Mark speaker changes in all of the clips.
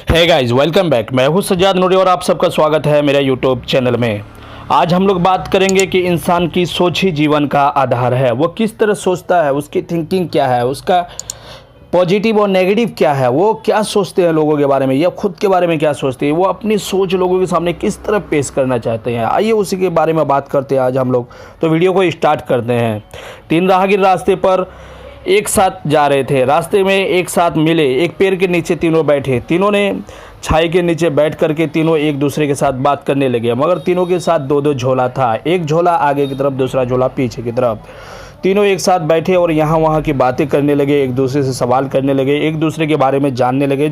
Speaker 1: है guys, welcome back. मैं हूं सज्जाद नूरी और आप सबका स्वागत है मेरे यूट्यूब चैनल में। आज हम लोग बात करेंगे कि इंसान की सोच ही जीवन का आधार है। वो किस तरह सोचता है, उसकी थिंकिंग क्या है, उसका पॉजिटिव और नेगेटिव क्या है, वो क्या सोचते हैं लोगों के बारे में या खुद के बारे में क्या सोचते हैं, वो अपनी सोच लोगों के सामने किस तरह पेश करना चाहते हैं। आइए उसी के बारे में बात करते हैं आज हम लोग। तो वीडियो को स्टार्ट करते हैं। तीन राहगीर रास्ते पर एक साथ जा रहे थे। रास्ते में एक साथ मिले, एक पेड़ के नीचे तीनों बैठे। तीनों ने छाई के नीचे बैठ करके तीनों एक दूसरे के साथ बात करने लगे, मगर तीनों के साथ दो दो झोला था। एक झोला आगे की तरफ, दूसरा झोला पीछे की तरफ। तीनों एक साथ बैठे और यहाँ वहाँ की बातें करने लगे, एक दूसरे से सवाल करने लगे, एक दूसरे के बारे में जानने लगे।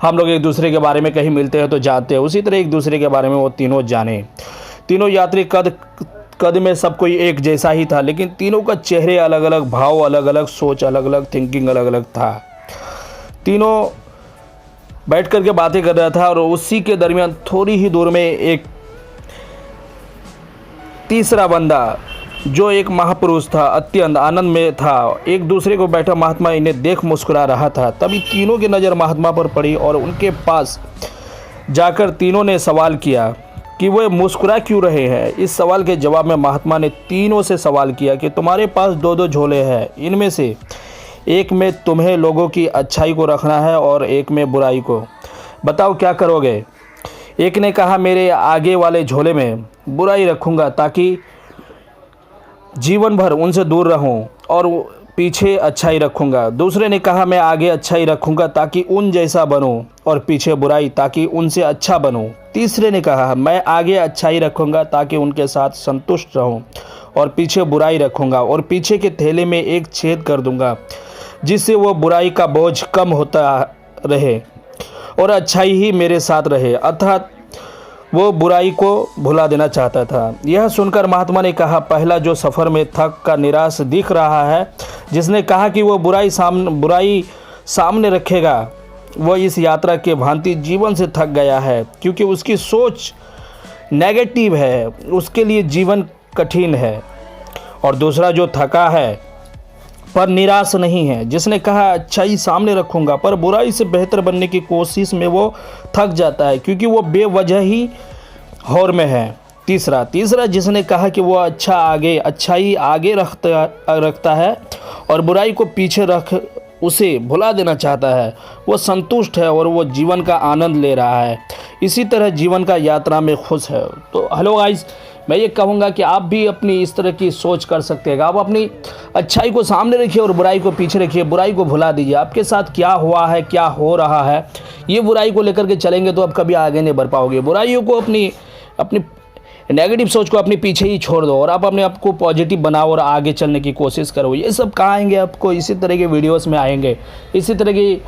Speaker 1: हम लोग एक दूसरे के बारे में कहीं मिलते हैं तो जानते हैं, उसी तरह एक दूसरे के बारे में वो तीनों जाने। तीनों यात्री कद में सब कोई एक जैसा ही था, लेकिन तीनों का चेहरे अलग अलग, भाव अलग अलग, सोच अलग अलग, थिंकिंग अलग अलग था। तीनों बैठ करके बातें कर रहा था और उसी के दरमियान थोड़ी ही दूर में एक तीसरा बंदा, जो एक महापुरुष था, अत्यंत आनंद में था, एक दूसरे को बैठा महात्मा इन्हें देख मुस्कुरा रहा था। तभी तीनों की नज़र महात्मा पर पड़ी और उनके पास जाकर तीनों ने सवाल किया कि वे मुस्कुरा क्यों रहे हैं। इस सवाल के जवाब में महात्मा ने तीनों से सवाल किया कि तुम्हारे पास दो दो झोले हैं, इनमें से एक में तुम्हें लोगों की अच्छाई को रखना है और एक में बुराई को। बताओ क्या करोगे। एक ने कहा मेरे आगे वाले झोले में बुराई रखूँगा ताकि जीवन भर उनसे दूर रहूं, और पीछे अच्छाई रखूँगा। दूसरे ने कहा मैं आगे अच्छाई रखूँगा ताकि उन जैसा बनूं और पीछे बुराई ताकि उनसे अच्छा बनूं। तीसरे ने कहा मैं आगे अच्छाई रखूँगा ताकि उनके साथ संतुष्ट रहूं और पीछे बुराई रखूँगा और पीछे के थैले में एक छेद कर दूँगा जिससे वो बुराई का बोझ कम होता रहे और अच्छाई ही मेरे साथ रहे। अर्थात वो बुराई को भुला देना चाहता था। यह सुनकर महात्मा ने कहा पहला जो सफ़र में थक का निराश दिख रहा है, जिसने कहा कि वो बुराई सामने रखेगा, वह इस यात्रा के भांति जीवन से थक गया है, क्योंकि उसकी सोच नेगेटिव है, उसके लिए जीवन कठिन है। और दूसरा जो थका है पर निराश नहीं है, जिसने कहा अच्छाई सामने रखूँगा पर बुराई से बेहतर बनने की कोशिश में वो थक जाता है, क्योंकि वो बेवजह ही हौर में है। तीसरा जिसने कहा कि वो अच्छाई आगे रखता है और बुराई को पीछे रख उसे भुला देना चाहता है, वो संतुष्ट है और वो जीवन का आनंद ले रहा है, इसी तरह जीवन का यात्रा में खुश है। तो हेलो गाइस, मैं ये कहूँगा कि आप भी अपनी इस तरह की सोच कर सकते हैं। आप अपनी अच्छाई को सामने रखिए और बुराई को पीछे रखिए, बुराई को भुला दीजिए। आपके साथ क्या हुआ है, क्या हो रहा है, ये बुराई को लेकर के चलेंगे तो आप कभी आगे नहीं बढ़ पाओगे। बुराइयों को अपनी नेगेटिव सोच को अपने पीछे ही छोड़ दो और आप अपने आप को पॉजिटिव बनाओ और आगे चलने की कोशिश करो। ये सब कहाँ आएंगे आपको, इसी तरह के वीडियोस में आएंगे, इसी तरह की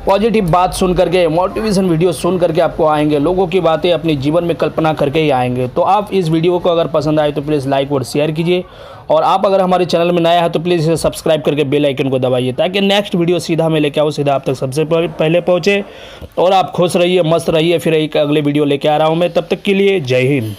Speaker 1: पॉजिटिव बात सुन करके, मोटिवेशन वीडियो सुन करके आपको आएंगे। लोगों की बातें अपने जीवन में कल्पना करके ही आएंगे। तो आप इस वीडियो को अगर पसंद आए तो प्लीज़ लाइक और शेयर कीजिए, और आप अगर हमारे चैनल में नया है तो प्लीज़ इसे सब्सक्राइब करके बेल आइकन को दबाइए, ताकि नेक्स्ट वीडियो सीधा मैं लेके आऊँ, सीधा आप तक सबसे पहले पहुँचे। और आप खुश रहिए, मस्त रहिए। फिर एक अगले वीडियो लेके आ रहा हूँ मैं, तब तक के लिए जय हिंद।